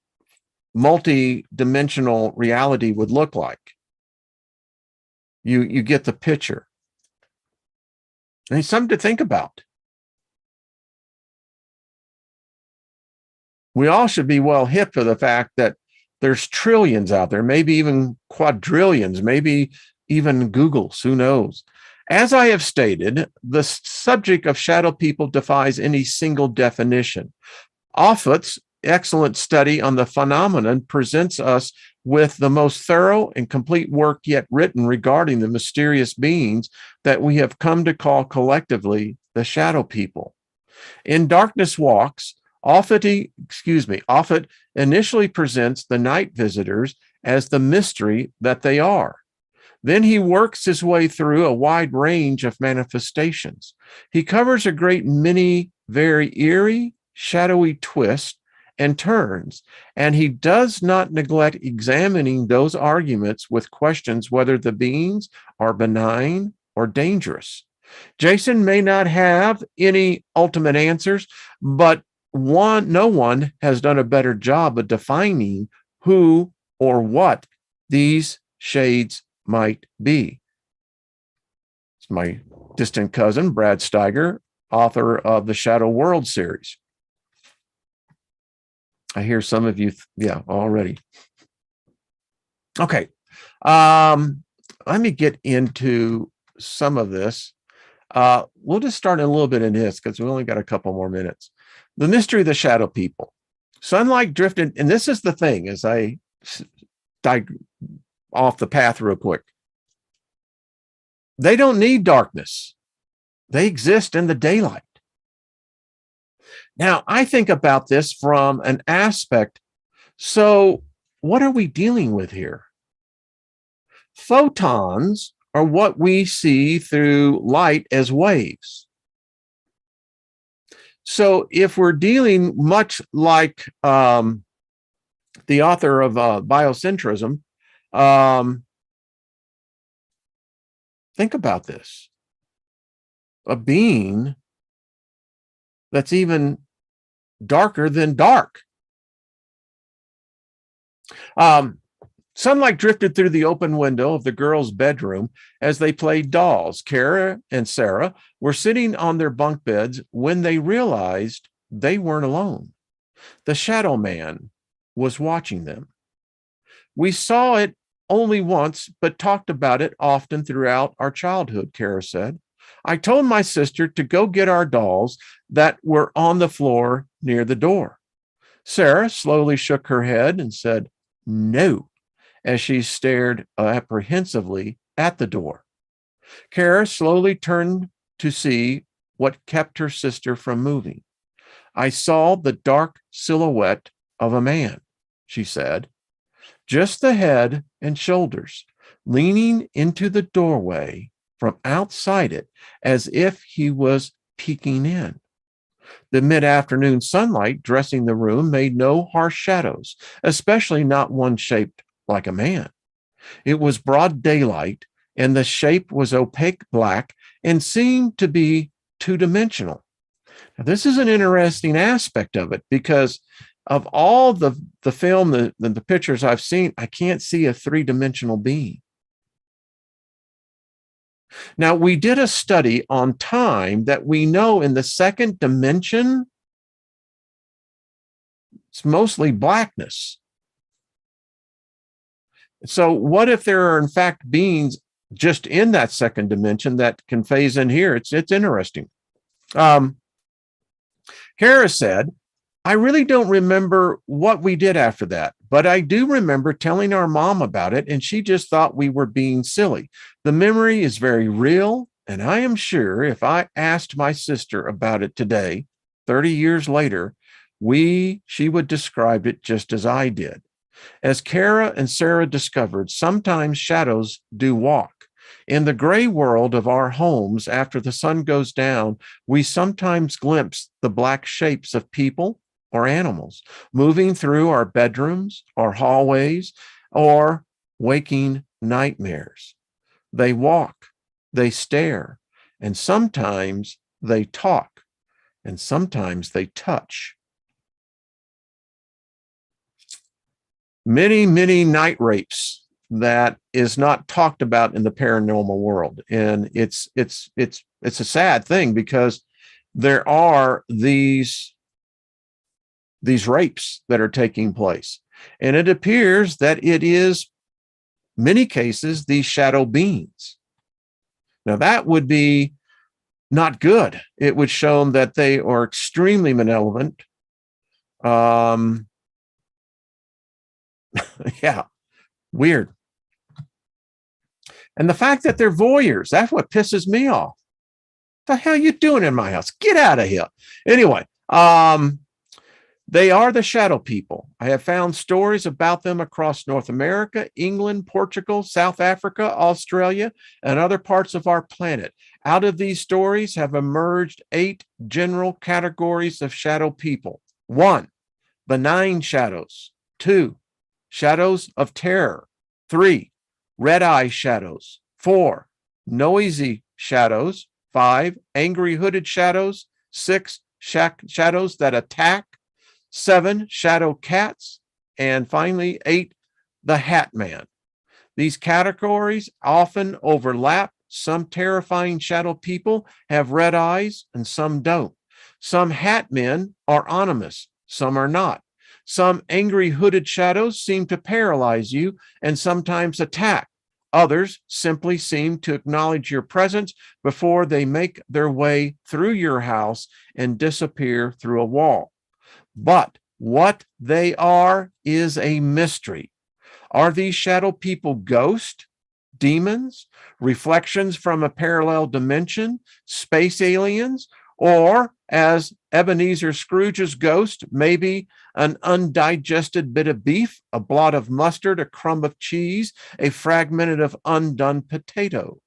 Speaker 1: multi-dimensional reality would look like. You get the picture. And it's something to think about. We all should be well hip to the fact that there's trillions out there, maybe even quadrillions, maybe even Googles, who knows? As I have stated, the subject of shadow people defies any single definition. Offutt's excellent study on the phenomenon presents us with the most thorough and complete work yet written regarding the mysterious beings that we have come to call collectively the shadow people. In Darkness Walks, Offutt initially presents the night visitors as the mystery that they are. Then he works his way through a wide range of manifestations. He covers a great many very eerie, shadowy twists and turns, and he does not neglect examining those arguments with questions whether the beings are benign or dangerous. Jason may not have any ultimate answers, but no one has done a better job of defining who or what these shades might be. It's my distant cousin, Brad Steiger, author of the Shadow World series. I hear some of you, already. Okay. Let me get into some of this. We'll just start a little bit in this because we only got a couple more minutes. The mystery of the shadow people. Sunlight drifted, and this is the thing as I off the path real quick. They don't need darkness. They exist in the daylight. Now, I think about this from an aspect. So what are we dealing with here? Photons are what we see through light as waves. So if we're dealing much like the author of biocentrism, think about this. A being that's even darker than dark. Sunlight drifted through the open window of the girls' bedroom as they played dolls. Kara and Sarah were sitting on their bunk beds when they realized they weren't alone. The shadow man was watching them. We saw it only once, but talked about it often throughout our childhood, Kara said. I told my sister to go get our dolls that were on the floor near the door. Sarah slowly shook her head and said, no, as she stared apprehensively at the door. Kara slowly turned to see what kept her sister from moving. I saw the dark silhouette of a man, she said, just the head and shoulders, leaning into the doorway from outside it as if he was peeking in. The mid-afternoon sunlight dressing the room made no harsh shadows, especially not one shaped like a man. It was broad daylight, and the shape was opaque black and seemed to be two-dimensional. Now, this is an interesting aspect of it because of all the film, the pictures I've seen, I can't see a three-dimensional being. Now, we did a study on time that we know in the second dimension, it's mostly blackness. So what if there are, in fact, beings just in that second dimension that can phase in here? It's interesting. Harris said, I really don't remember what we did after that, but I do remember telling our mom about it, and she just thought we were being silly. The memory is very real, and I am sure if I asked my sister about it today, 30 years later, she would describe it just as I did. As Kara and Sarah discovered, sometimes shadows do walk. In the gray world of our homes, after the sun goes down, we sometimes glimpse the black shapes of people or animals moving through our bedrooms, our hallways, or waking nightmares. They walk, they stare, and sometimes they talk. and sometimes they touch. Many, many night rapes that is not talked about in the paranormal world. And it's a sad thing, because there are these rapes that are taking place. And it appears that it is, many cases, these shadow beings. Now, that would be not good. It would show that they are extremely malevolent. Yeah, weird. And the fact that they're voyeurs, that's what pisses me off. What the hell are you doing in my house? Get out of here. Anyway, they are the shadow people. I have found stories about them across North America, England, Portugal, South Africa, Australia, and other parts of our planet. Out of these stories have emerged 8 general categories of shadow people. 1, benign shadows. 2, shadows of terror. 3, red eye shadows. 4, noisy shadows. 5, angry hooded shadows. 6, shadows that attack. 7, shadow cats. And finally, 8, the Hat Man. These categories often overlap. Some terrifying shadow people have red eyes and some don't. Some hat men are ominous, some are not. Some angry hooded shadows seem to paralyze you and sometimes attack. Others simply seem to acknowledge your presence before they make their way through your house and disappear through a wall. But what they are is a mystery. Are these shadow people ghosts, demons, reflections from a parallel dimension, space aliens, or, as Ebenezer Scrooge's ghost, maybe an undigested bit of beef, a blot of mustard, a crumb of cheese, a fragment of undone potato?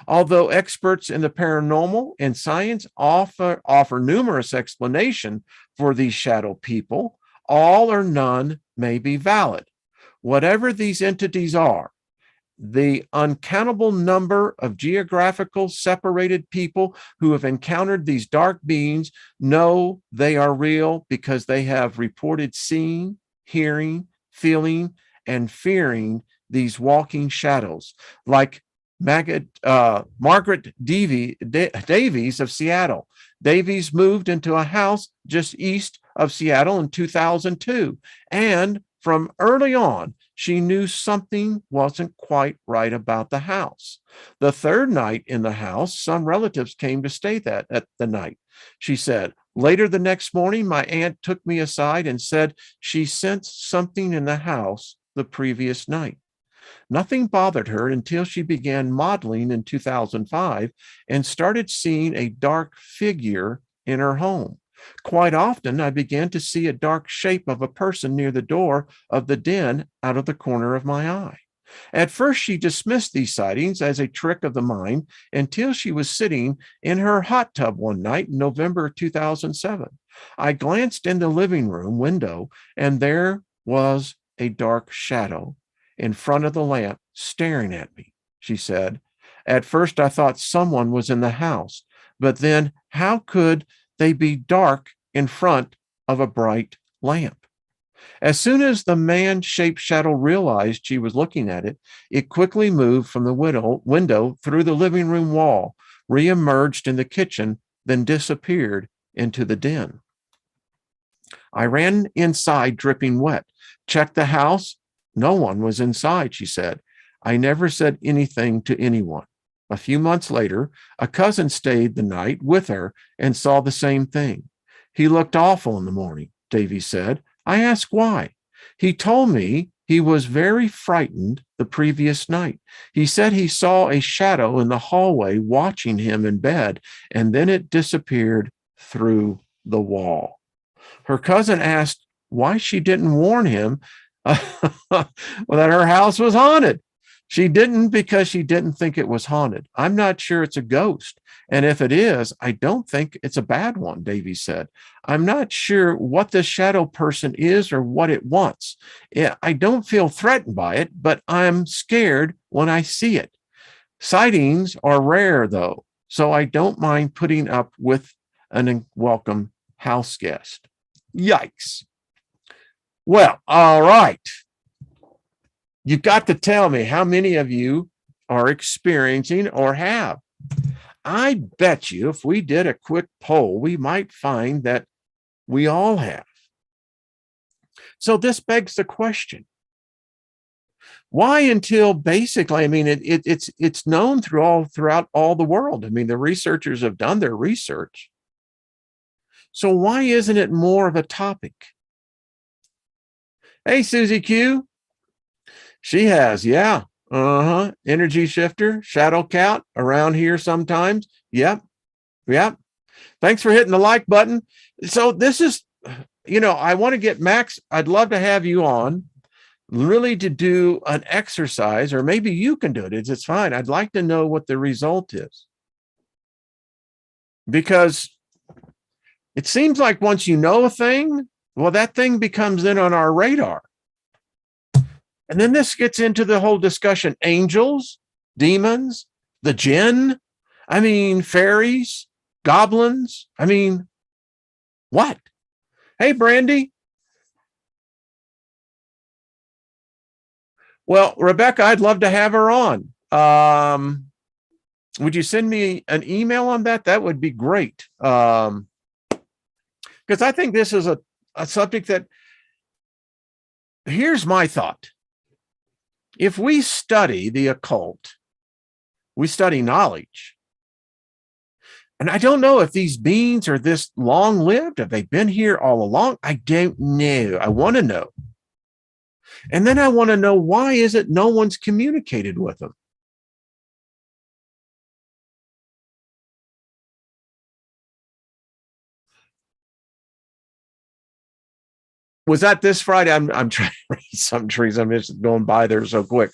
Speaker 1: Although experts in the paranormal and science offer numerous explanations for these shadow people, all or none may be valid. Whatever these entities are, the uncountable number of geographical separated people who have encountered these dark beings know they are real because they have reported seeing, hearing, feeling, and fearing these walking shadows, like Margaret Davies of Seattle. Davies moved into a house just east of Seattle in 2002, and from early on, she knew something wasn't quite right about the house. The third night in the house, some relatives came to stay at the night. She said, later the next morning, my aunt took me aside and said she sensed something in the house the previous night. Nothing bothered her until she began modeling in 2005 and started seeing a dark figure in her home. Quite often, I began to see a dark shape of a person near the door of the den out of the corner of my eye. At first, she dismissed these sightings as a trick of the mind until she was sitting in her hot tub one night in November 2007. I glanced in the living room window, and there was a dark shadow in front of the lamp staring at me, she said. At first, I thought someone was in the house, but then how could they be dark in front of a bright lamp? As soon as the man-shaped shadow realized she was looking at it, it quickly moved from the window through the living room wall, re-emerged in the kitchen, then disappeared into the den. I ran inside dripping wet, checked the house. No one was inside, she said. I never said anything to anyone. A few months later, a cousin stayed the night with her and saw the same thing. He looked awful in the morning, Davy said. I asked why. He told me he was very frightened the previous night. He said he saw a shadow in the hallway watching him in bed, and then it disappeared through the wall. Her cousin asked why she didn't warn him that her house was haunted. She didn't because she didn't think it was haunted. I'm not sure it's a ghost. And if it is, I don't think it's a bad one, Davy said. I'm not sure what the shadow person is or what it wants. I don't feel threatened by it, but I'm scared when I see it. Sightings are rare, though, so I don't mind putting up with an unwelcome house guest. Yikes. Well, all right. You've got to tell me how many of you are experiencing or have. I bet you if we did a quick poll, we might find that we all have. So this begs the question. Why until basically, I mean, it's known throughout all the world. I mean, the researchers have done their research. So why isn't it more of a topic? Hey, Susie Q. She has, yeah. Energy shifter, shadow cat around here sometimes. Yep. Thanks for hitting the like button. So this is, I want to get Max. I'd love to have you on really to do an exercise, or maybe you can do it. It's fine. I'd like to know what the result is. Because it seems like once you know a thing, well, that thing becomes in on our radar. And then this gets into the whole discussion, angels, demons, the jinn, fairies, goblins. What? Hey, Brandy. Well, Rebecca, I'd love to have her on. Would you send me an email on that? That would be great. Because I think this is a subject that, here's my thought. If we study the occult, we study knowledge. And I don't know if these beings are this long-lived. Have they been here all along? I don't know. I want to know. And then I want to know, why is it no one's communicated with them? Was that this Friday? I'm trying to read some trees. I'm just going by there so quick.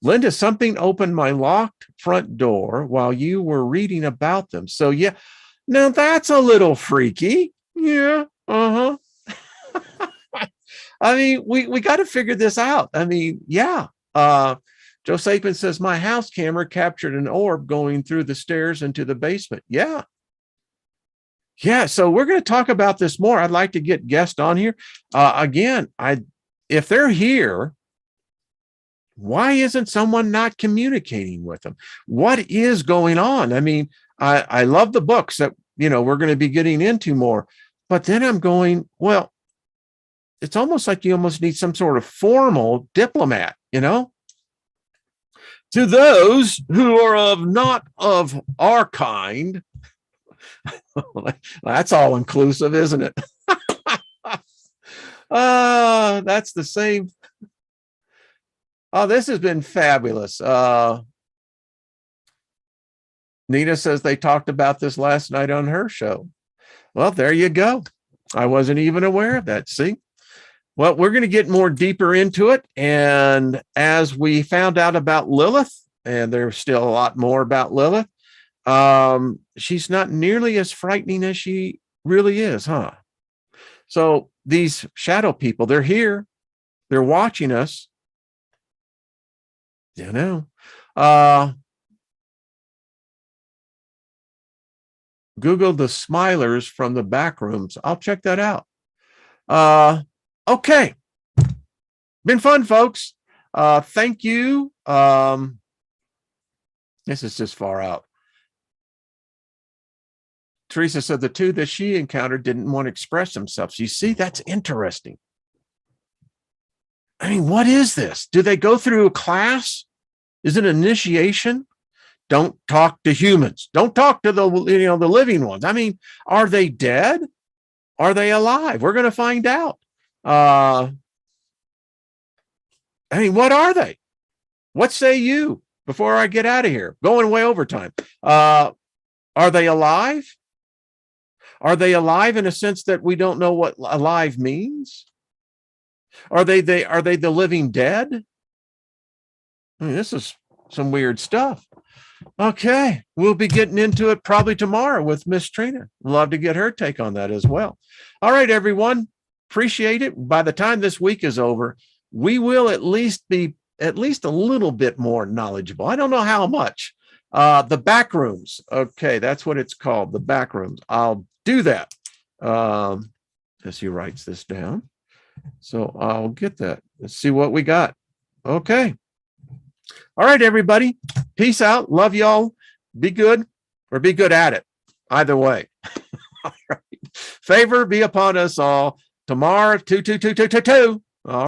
Speaker 1: Linda, something opened my locked front door while you were reading about them. So yeah, now that's a little freaky. Yeah. We got to figure this out. Yeah. Joe Sapin says, my house camera captured an orb going through the stairs into the basement. Yeah. Yeah, so we're going to talk about this more. I'd like to get guests on here. Again, if they're here, why isn't someone not communicating with them? What is going on? I love the books that, we're going to be getting into more. But then I'm going, well, it's almost like you almost need some sort of formal diplomat, To those who are not of our kind, that's all inclusive, isn't it? That's the same. Oh, this has been fabulous. Nina says they talked about this last night on her show. Well, there you go. I wasn't even aware of that. See? Well, we're going to get more deeper into it. And as we found out about Lilith, and there's still a lot more about Lilith, she's not nearly as frightening as she really is, huh? So these shadow people, they're here, they're watching us. Google the Smilers from the back rooms. I'll check that out. Okay. Been fun, folks. Thank you. This is just far out. Teresa said the two that she encountered didn't want to express themselves. You see, that's interesting. What is this? Do they go through a class? Is it initiation? Don't talk to humans. Don't talk to the living ones. Are they dead? Are they alive? We're going to find out. What are they? What say you before I get out of here? Going way over time. Are they alive? Are they alive in a sense that we don't know what alive means? Are they the living dead? This is some weird stuff. Okay, we'll be getting into it probably tomorrow with Miss Trina. Love to get her take on that as well. All right, everyone. Appreciate it. By the time this week is over, we will at least be a little bit more knowledgeable. I don't know how much. The back rooms. Okay, that's what it's called. The back rooms. I'll do that. As he writes this down. So I'll get that. Let's see what we got. Okay. All right, everybody. Peace out. Love y'all. Be good or be good at it. Either way. All right. Favor be upon us all. Tomorrow, 22222.